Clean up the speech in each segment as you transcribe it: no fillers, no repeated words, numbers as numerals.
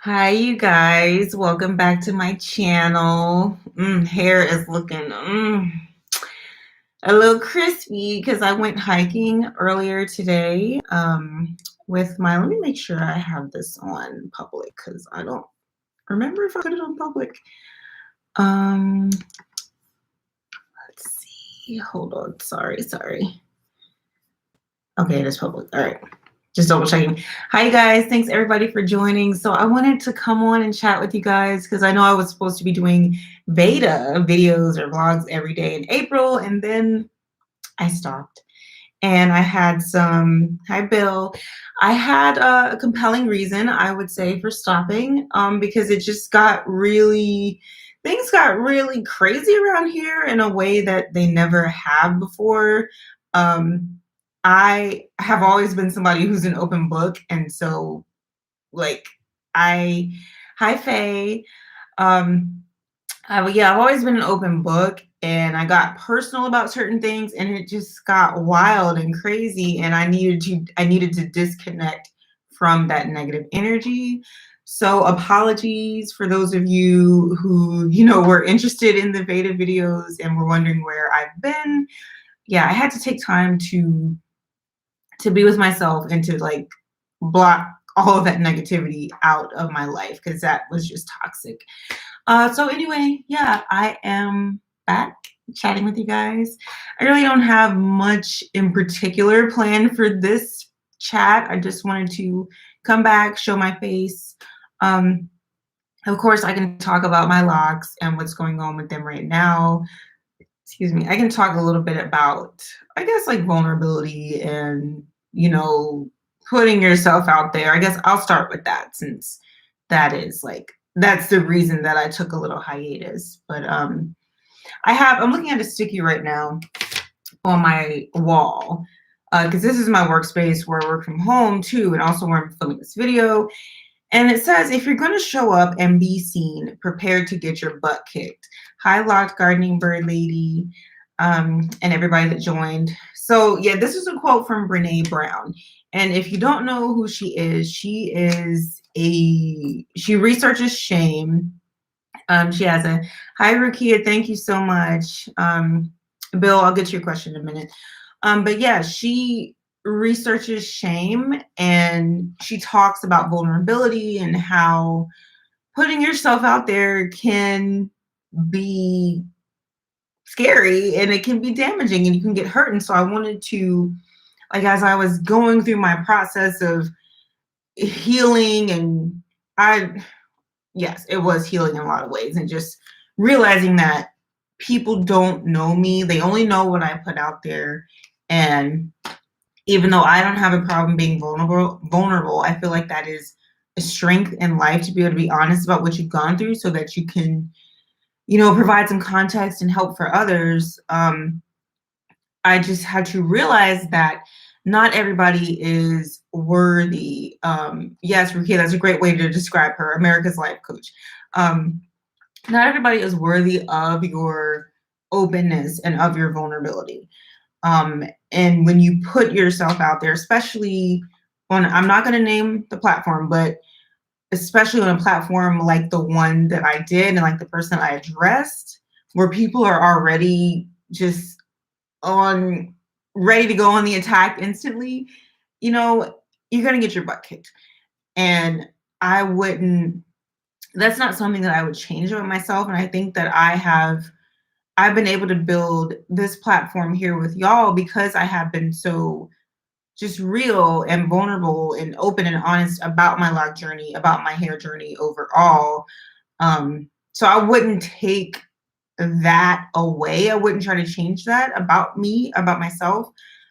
Hi, you guys. Welcome back to my channel. Hair is looking a little crispy because I went hiking earlier today with let me make sure I have this on public because I don't remember if I put it on public. Um, let's see. Hold on. Sorry. Okay, it is public. All right. Just double checking. Hi guys, thanks everybody for joining. So I wanted to come on and chat with you guys because I know I was supposed to be doing beta videos or vlogs every day in April, and then I stopped. And I had hi Bill, I had a compelling reason, I would say, for stopping because it just things got really crazy around here in a way that they never have before. Um, I have always been somebody who's an open book, and so like I, hi Faye, um, yeah, I've always been an open book, and I got personal about certain things, and it just got wild and crazy, and I needed to disconnect from that negative energy. So apologies for those of you who were interested in the beta videos and were wondering where I've been. Yeah, I had to take time to be with myself and to block all of that negativity out of my life because that was just toxic. So anyway, yeah, I am back chatting with you guys. I really don't have much in particular planned for this chat. I just wanted to come back, show my face. Um, of course, I can talk about my locks and what's going on with them right now. Excuse me. I can talk a little bit about, I guess, like vulnerability and, putting yourself out there. I guess I'll start with that since that's the reason that I took a little hiatus. But I'm looking at a sticky right now on my wall because this is my workspace where I work from home too, and also where I'm filming this video. And it says, if you're going to show up and be seen, prepare to get your butt kicked. Hi, Locked Gardening Bird Lady, and everybody that joined. So yeah, this is a quote from Brene Brown. And if you don't know who she researches shame. She has a, hi, Rukia, thank you so much. Bill, I'll get to your question in a minute. But yeah, she researches shame and she talks about vulnerability and how putting yourself out there can be scary and it can be damaging and you can get hurt. And so I wanted to, as I was going through my process of healing, and yes, it was healing in a lot of ways, and just realizing that people don't know me. They only know what I put out there. And even though I don't have a problem being vulnerable, I feel like that is a strength in life to be able to be honest about what you've gone through so that you can, provide some context and help for others. I just had to realize that not everybody is worthy. Yes, Rukia, that's a great way to describe her, America's life coach. Not everybody is worthy of your openness and of your vulnerability. And when you put yourself out there, especially I'm not going to name the platform, but especially on a platform like the one that I did and like the person I addressed, where people are already just ready to go on the attack instantly, you're going to get your butt kicked. And that's not something that I would change about myself. And I think that I've been able to build this platform here with y'all because I have been so just real and vulnerable and open and honest about my life journey, about my hair journey overall. So I wouldn't take that away. I wouldn't try to change that about me, about myself.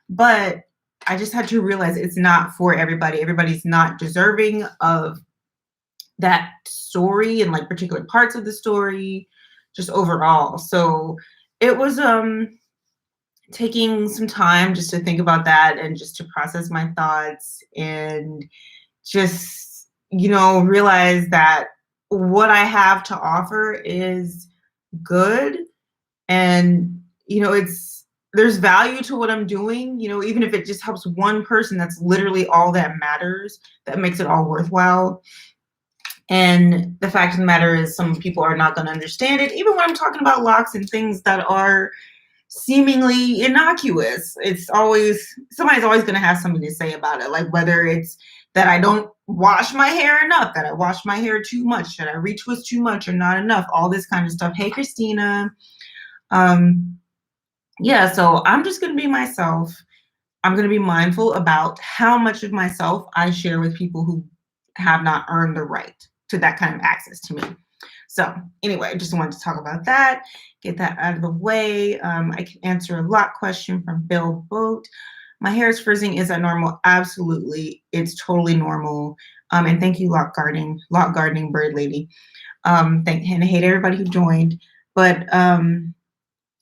But I just had to realize it's not for everybody. Everybody's not deserving of that story and particular parts of the story, just overall. So it was taking some time just to think about that and just to process my thoughts and just realize that what I have to offer is good, and there's value to what I'm doing, even if it just helps one person. That's literally all that matters. That makes it all worthwhile. And the fact of the matter is, some people are not going to understand it, even when I'm talking about locks and things that are seemingly innocuous. It's always, somebody's always going to have something to say about it. Like whether it's that I don't wash my hair enough, that I wash my hair too much, that I retwist too much or not enough, all this kind of stuff. Hey, Christina. Um, yeah, so I'm just going to be myself. I'm going to be mindful about how much of myself I share with people who have not earned the right to that kind of access to me. So anyway, I just wanted to talk about that, get that out of the way. I can answer a lot question from Bill Boat. My hair is frizzing. Is that normal? Absolutely. It's totally normal. And thank you, Lock Gardening Bird Lady. And I hate everybody who joined, but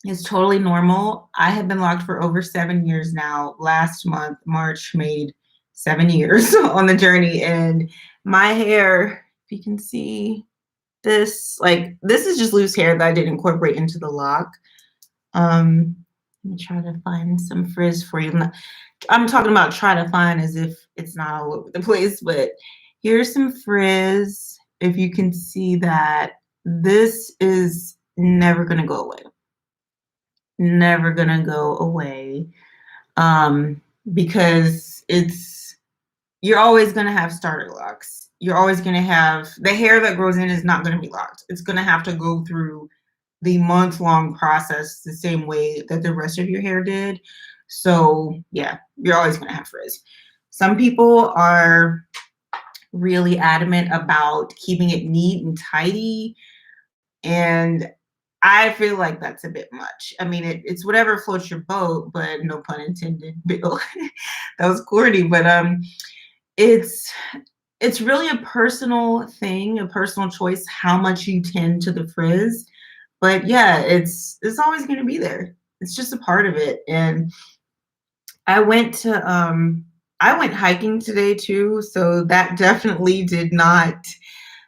it's totally normal. I have been locked for over 7 years now. Last month, March, made 7 years on the journey, and my hair, if you can see, this is just loose hair that I didn't incorporate into the lock. Let me try to find some frizz for you. I'm talking about try to find as if it's not all over the place, but here's some frizz. If you can see that, this is never gonna go away. Never gonna go away. Because you're always gonna have starter locks. You're always gonna have the hair that grows in is not gonna be locked. It's gonna have to go through the month-long process the same way that the rest of your hair did. So yeah, you're always gonna have frizz. Some people are really adamant about keeping it neat and tidy, and I feel like that's a bit much. I mean, it's whatever floats your boat, but no pun intended, Bill. That was corny, but it's it's really a personal thing, a personal choice, how much you tend to the frizz. But yeah, it's always going to be there. It's just a part of it. And I went to I went hiking today too, so that definitely did not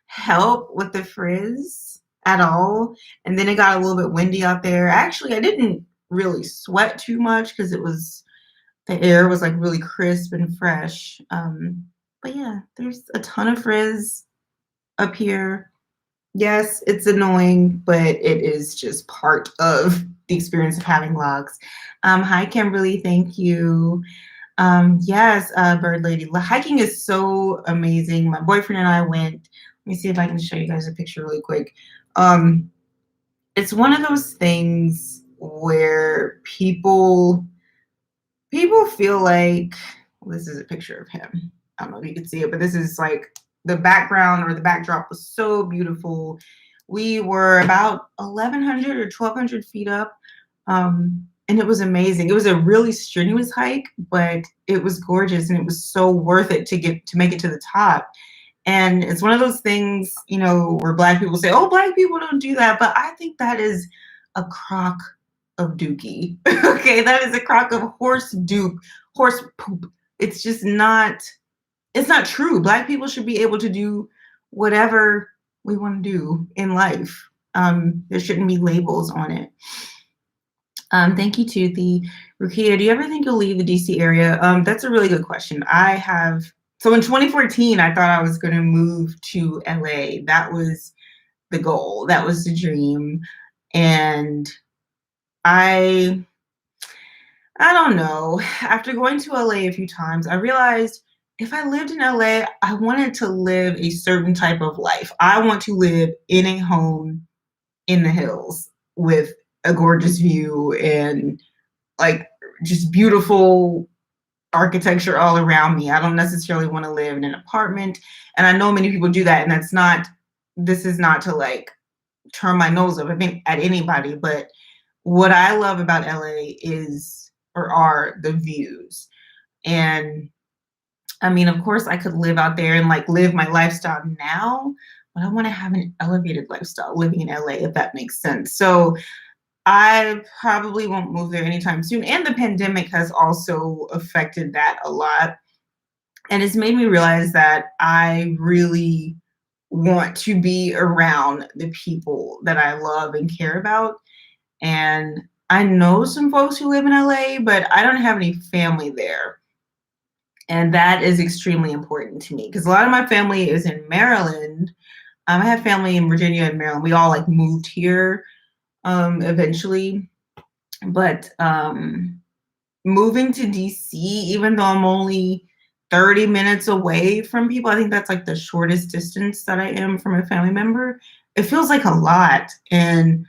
help with the frizz at all. And then it got a little bit windy out there. Actually, I didn't really sweat too much because the air was like really crisp and fresh. But yeah, there's a ton of frizz up here. Yes, it's annoying, but it is just part of the experience of having logs. Hi, Kimberly. Thank you. Yes, Bird Lady. Hiking is so amazing. My boyfriend and I went. Let me see if I can show you guys a picture really quick. It's one of those things where people feel like, well, this is a picture of him. I don't know if you can see it, but this is like the background or the backdrop was so beautiful. We were about 1,100 or 1,200 feet up. And it was amazing. It was a really strenuous hike, but it was gorgeous and it was so worth it to make it to the top. And it's one of those things, where Black people say, oh, Black people don't do that. But I think that is a crock of dookie. Okay, that is a crock of horse poop. It's just it's not true. Black people should be able to do whatever we want to do in life. There shouldn't be labels on it. Thank you, Toothy. Rukia, do you ever think you'll leave the DC area? That's a really good question. So in 2014, I thought I was going to move to LA. That was the goal. That was the dream. And I don't know. After going to LA a few times, I realized if I lived in LA, I wanted to live a certain type of life. I want to live in a home in the hills with a gorgeous view and like just beautiful architecture all around me. I don't necessarily want to live in an apartment. And I know many people do that. And this is not to like turn my nose up, I think, at anybody. But what I love about LA are the views. And I mean, of course, I could live out there and like live my lifestyle now, but I want to have an elevated lifestyle living in LA, if that makes sense. So I probably won't move there anytime soon. And the pandemic has also affected that a lot. And it's made me realize that I really want to be around the people that I love and care about. And I know some folks who live in LA, but I don't have any family there. And that is extremely important to me because a lot of my family is in Maryland. I have family in Virginia and Maryland. We all like moved here eventually, but moving to DC, even though I'm only 30 minutes away from people, I think that's like the shortest distance that I am from a family member. It feels like a lot. And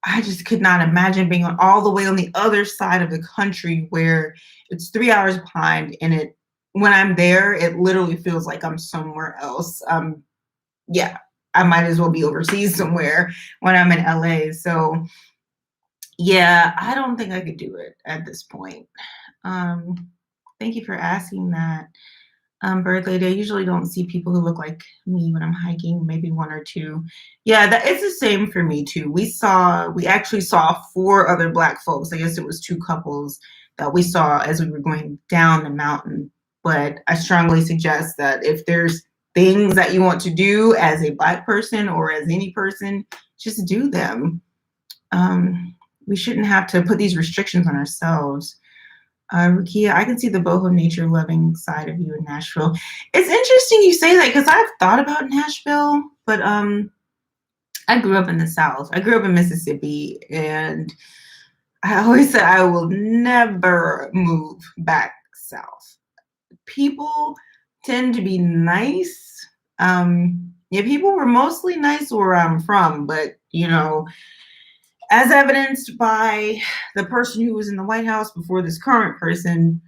I just could not imagine being on all the way on the other side of the country where it's 3 hours behind and it when I'm there, it literally feels like I'm somewhere else. Yeah, I might as well be overseas somewhere when I'm in LA. So yeah, I don't think I could do it at this point. Um, Thank you for asking that. Bird lady, I usually don't see people who look like me when I'm hiking, maybe one or two. Yeah, that it's the same for me too. We actually saw four other black folks. I guess it was two couples that we saw as we were going down the mountain. But I strongly suggest that if there's things that you want to do as a black person or as any person, just do them. Um, we shouldn't have to put these restrictions on ourselves. Rukia, I can see the boho nature loving side of you in Nashville. It's interesting you say that because I've thought about Nashville, but I grew up in the South. I grew up in Mississippi, and I always said I will never move back south. People tend to be nice. Yeah, people were mostly nice where I'm from, but as evidenced by the person who was in the White House before this current person,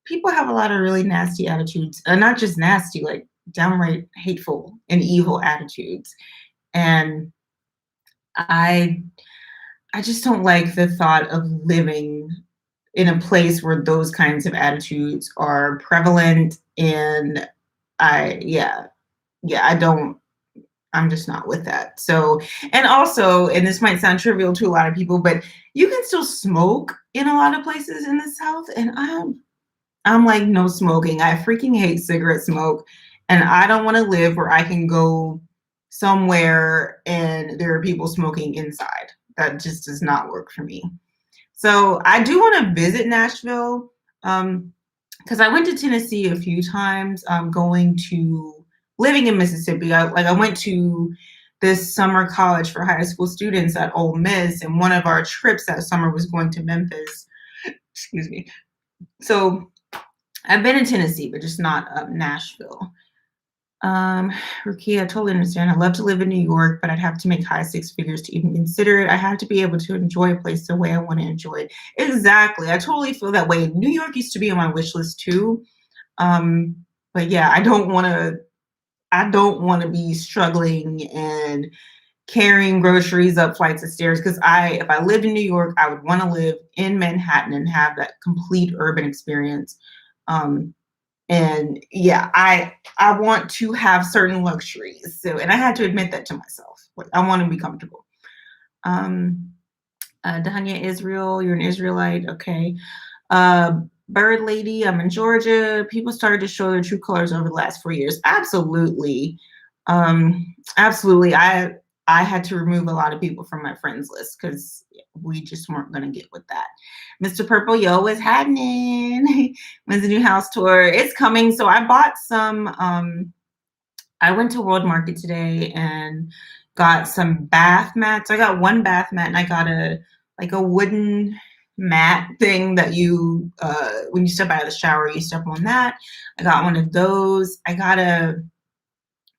people have a lot of really nasty attitudes. Not just nasty, like downright hateful and evil attitudes. And I I just don't like the thought of living in a place where those kinds of attitudes are prevalent. And yeah, I don't I'm just not with that. So, and also, and this might sound trivial to a lot of people, but you can still smoke in a lot of places in the South. And I'm like, no smoking. I freaking hate cigarette smoke. And I don't want to live where I can go somewhere and there are people smoking inside. That just does not work for me. So I do want to visit Nashville. Because I went to Tennessee a few times. Going to living in Mississippi. I went to this summer college for high school students at Ole Miss, and one of our trips that summer was going to Memphis. Excuse me. So I've been in Tennessee, but just not Nashville. Rukia, I totally understand. I'd love to live in New York, but I'd have to make high six figures to even consider it. I have to be able to enjoy a place the way I want to enjoy it. Exactly. I totally feel that way. New York used to be on my wish list too. But yeah, I don't want to be struggling and carrying groceries up flights of stairs because if I lived in New York, I would want to live in Manhattan and have that complete urban experience. And yeah, I want to have certain luxuries. So, and I had to admit that to myself. Like, I want to be comfortable. Danya Israel, you're an Israelite. Okay. Bird Lady, I'm in Georgia. People started to show their true colors over the last 4 years. Absolutely. Absolutely. I had to remove a lot of people from my friends list because we just weren't going to get with that. Mr. Purple, yo, is happening? When's the new house tour? It's coming. So I bought some, I went to World Market today and got some bath mats. I got one bath mat and I got a wooden mat thing that you when you step out of the shower, you step on that. I got one of those. I got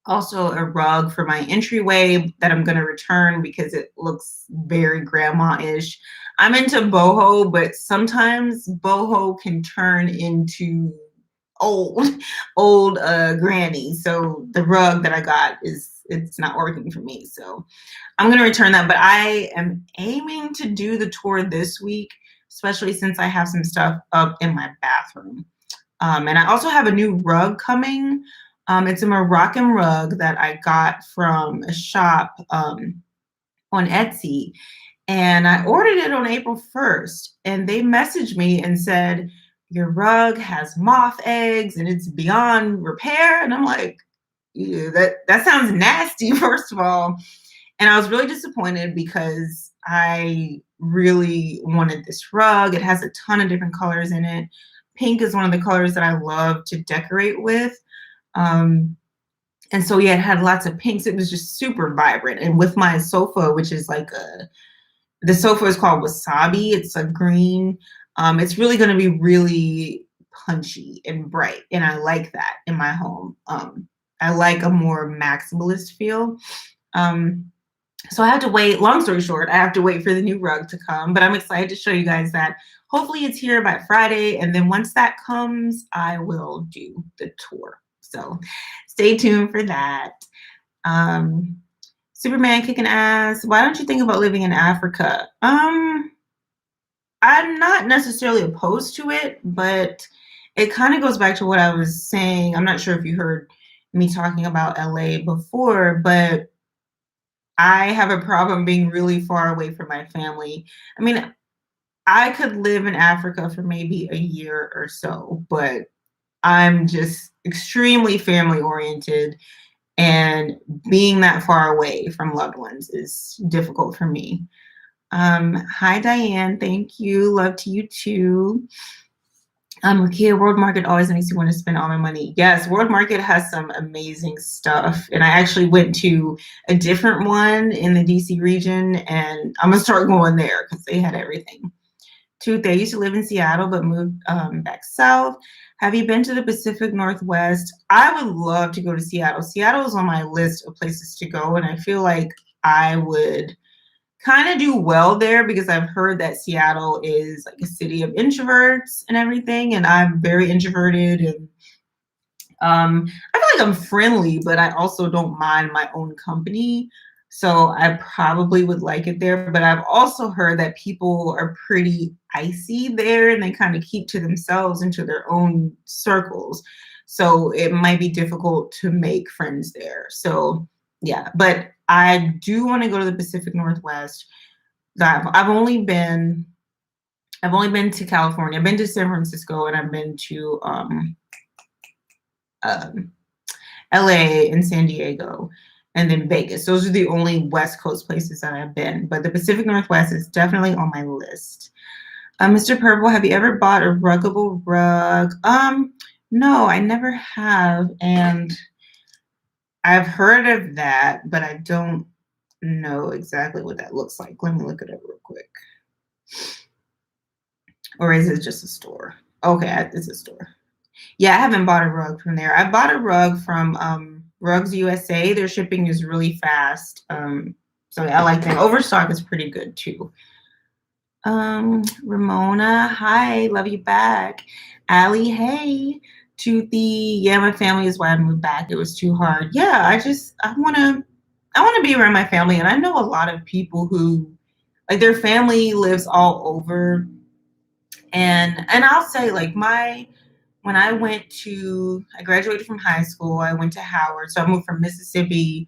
also a rug for my entryway that I'm going to return because it looks very grandma-ish. I'm into boho, but sometimes boho can turn into old granny. So the rug that I got it's not working for me. So I'm going to return that, but I am aiming to do the tour this week, especially since I have some stuff up in my bathroom. And I also have a new rug coming. It's a Moroccan rug that I got from a shop on Etsy. And I ordered it on April 1st. And they messaged me and said, your rug has moth eggs and it's beyond repair. And I'm like, ew, that sounds nasty, first of all. And I was really disappointed because I really wanted this rug. It has a ton of different colors in it. pink is one of the colors that I love to decorate with. Um, and so yeah, it had lots of pinks. It was just super vibrant. And with my sofa, which is like the sofa is called Wasabi. It's a green. It's really going to be really punchy and bright, and I like that in my home. I like a more maximalist feel. Um, so I have to wait. Long story short, I have to wait for the new rug to come, but I'm excited to show you guys that. Hopefully, it's here by Friday, and then once that comes, I will do the tour. So stay tuned for that. Um, Superman kicking ass. Why don't you think about living in Africa? I'm not necessarily opposed to it, but it kind of goes back to what I was saying. I'm not sure if you heard me talking about LA before, but I have a problem being really far away from my family. I mean, I could live in Africa for maybe a year or so, but I'm just extremely family oriented, and being that far away from loved ones is difficult for me. Hi, Diane. Thank you. Love to you too. Kia, World Market always makes me want to spend all my money. Yes, World Market has some amazing stuff. And I actually went to a different one in the DC region, and I'm going to start going there because they had everything. Tooth, I used to live in Seattle, but moved back south. Have you been to the Pacific Northwest? I would love to go to Seattle. Seattle is on my list of places to go, and I feel like I would kind of do well there because I've heard that Seattle is like a city of introverts and everything, and I'm very introverted, and I feel like I'm friendly, but I also don't mind my own company. So I probably would like it there. But I've also heard that people are pretty icy there, and they kind of keep to themselves into their own circles. So it might be difficult to make friends there. So yeah, but I do want to go to the Pacific Northwest. I've only been to California. I've been to San Francisco, and I've been to um, LA and San Diego, and then Vegas. Those are the only West Coast places that I've been. But the Pacific Northwest is definitely on my list. Mr. Purple, have you ever bought a ruggable rug? No, I never have, and I've heard of that, but I don't know exactly what that looks like. Let me look it up real quick. Or is it just a store? Okay, it's a store. Yeah, I haven't bought a rug from there. I bought a rug from Rugs USA. Their shipping is really fast. So I like that. Overstock is pretty good too. Ramona, hi, love you back. Allie, hey. Toothy, yeah, my family is why I moved back. It was too hard. Yeah, I wanna be around my family, and I know a lot of people who like their family lives all over. And I'll say like my when I graduated from high school, I went to Howard. So I moved from Mississippi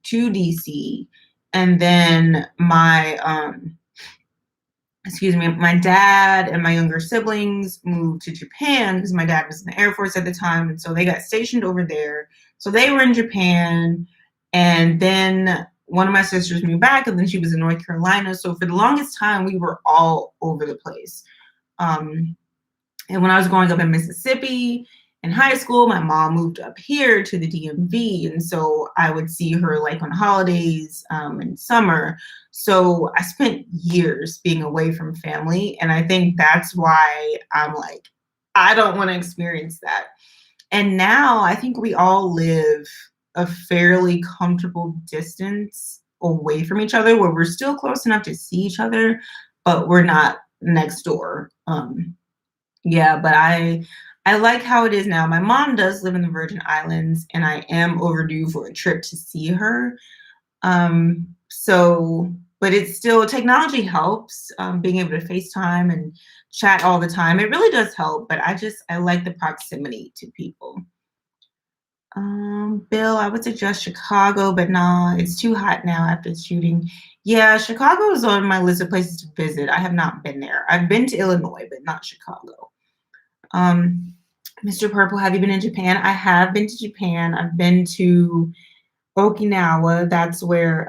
to DC. And then my dad and my younger siblings moved to Japan because my dad was in the Air Force at the time. And so they got stationed over there. So they were in Japan. And then one of my sisters moved back, and then she was in North Carolina. So for the longest time, we were all over the place. Um, and when I was growing up in Mississippi in high school, my mom moved up here to the DMV. And so I would see her like on holidays in summer. So I spent years being away from family. And I think that's why I'm like, I don't want to experience that. And now I think we all live a fairly comfortable distance away from each other where we're still close enough to see each other, but we're not next door. Yeah, but I like how it is now. My mom does live in the Virgin Islands, and I am overdue for a trip to see her. So, but it's still technology helps, being able to FaceTime and chat all the time. It really does help, but I like the proximity to people. Bill, I would suggest Chicago, but nah, it's too hot now after the shooting. Yeah, Chicago is on my list of places to visit. I have not been there. I've been to Illinois, but not Chicago. Um, Mr. Purple, have you been in Japan? I have been to Japan. I've been to Okinawa. That's where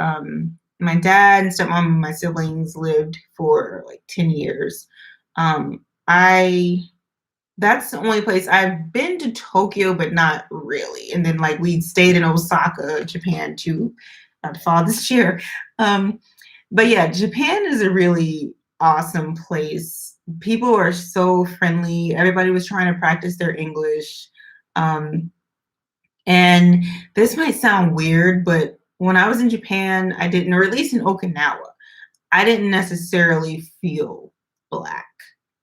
my dad and stepmom and my siblings lived for like 10 years. I That's the only place I've been to Tokyo, but not really. And then like we stayed in Osaka, Japan too. Not to fall this year. Um, but yeah, Japan is a really awesome place. People are so friendly. Everybody was trying to practice their English. Um, and this might sound weird, but when I was in Japan, I didn't, or at least in Okinawa, I didn't necessarily feel black.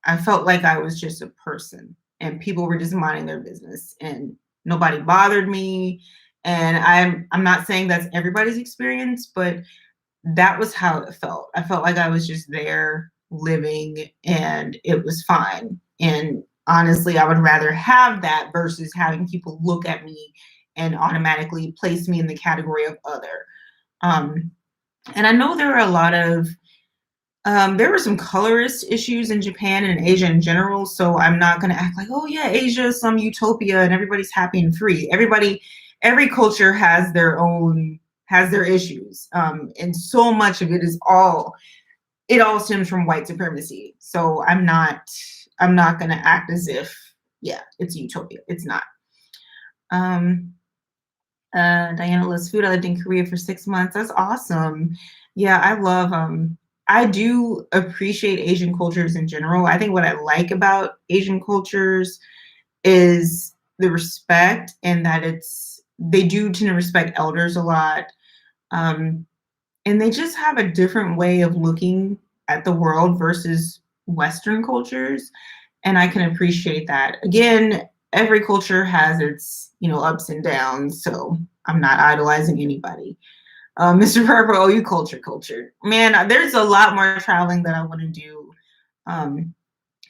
I felt like I was just a person and people were just minding their business and nobody bothered me. And I'm not saying that's everybody's experience, but that was how it felt. I felt like I was just there living and it was fine. And honestly, I would rather have that versus having people look at me and automatically place me in the category of other. Um, and I know there are a lot of there were some colorist issues in Japan and in Asia in general, so I'm not going to act like, oh yeah, Asia is some utopia and everybody's happy and free. Every culture has their issues, and so much of it all stems from white supremacy. So I'm not going to act as if yeah, it's utopia. It's not. Um, Diana loves food. I lived in Korea for 6 months. That's awesome. Yeah, I do appreciate Asian cultures in general. I think what I like about Asian cultures is the respect and that they do tend to respect elders a lot. Um, and they just have a different way of looking at the world versus Western cultures. And I can appreciate that. Again, every culture has its, ups and downs. So I'm not idolizing anybody. Mr. Purple, oh, you cultured. Man, there's a lot more traveling that I want to do. Um,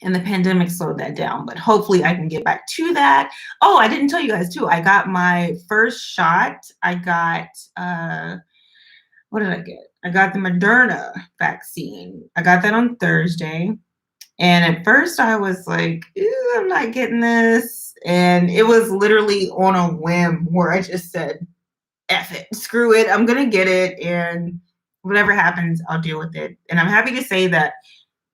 and the pandemic slowed that down, but hopefully I can get back to that. Oh, I didn't tell you guys too. I got my first shot. I got, what did I get? I got the Moderna vaccine. I got that on Thursday. And at first I was like, ew, I'm not getting this. And it was literally on a whim where I just said, F it, screw it, I'm gonna get it, and whatever happens, I'll deal with it. And I'm happy to say that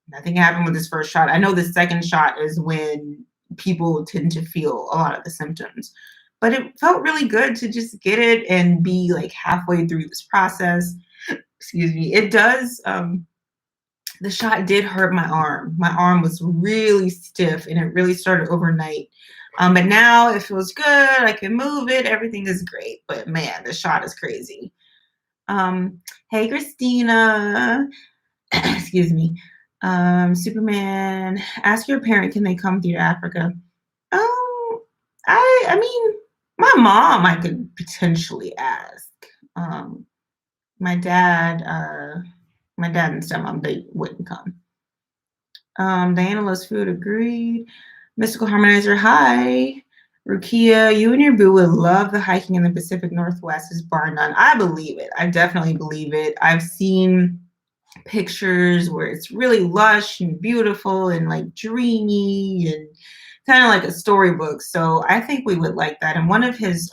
nothing happened with this first shot. I know the second shot is when people tend to feel a lot of the symptoms, but it felt really good to just get it and be like halfway through this process. Excuse me. It does. The shot did hurt my arm. My arm was really stiff and it really started overnight. But now it feels good. I can move it. Everything is great. But man, the shot is crazy. Hey, Christina. Excuse me. Superman, ask your parent, can they come to Africa? Um, I mean, my mom, I could potentially ask. Um, my dad, my dad and stepmom, they wouldn't come. Diana loves food, agreed. Mystical Harmonizer, hi. Rukia, you and your boo would love the hiking in the Pacific Northwest, is bar none. I believe it. I definitely believe it. I've seen pictures where it's really lush and beautiful and like dreamy and kind of like a storybook. So I think we would like that. And one of his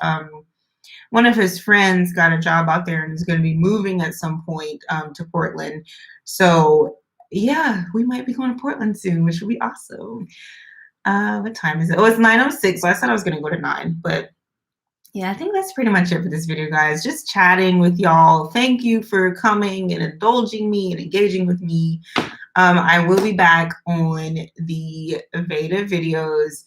friends got a job out there and is going to be moving at some point to Portland. So yeah, we might be going to Portland soon, which would be awesome. What time is it? Oh, it's 9:06. So I said I was going to go to 9, but yeah, I think that's pretty much it for this video, guys. Just chatting with y'all. Thank you for coming and indulging me and engaging with me. I will be back on the Veda videos.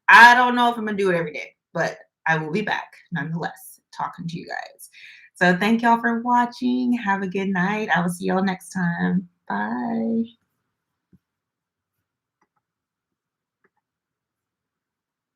I don't know if I'm going to do it every day, but I will be back nonetheless talking to you guys. So thank y'all for watching. Have a good night. I will see y'all next time. Bye.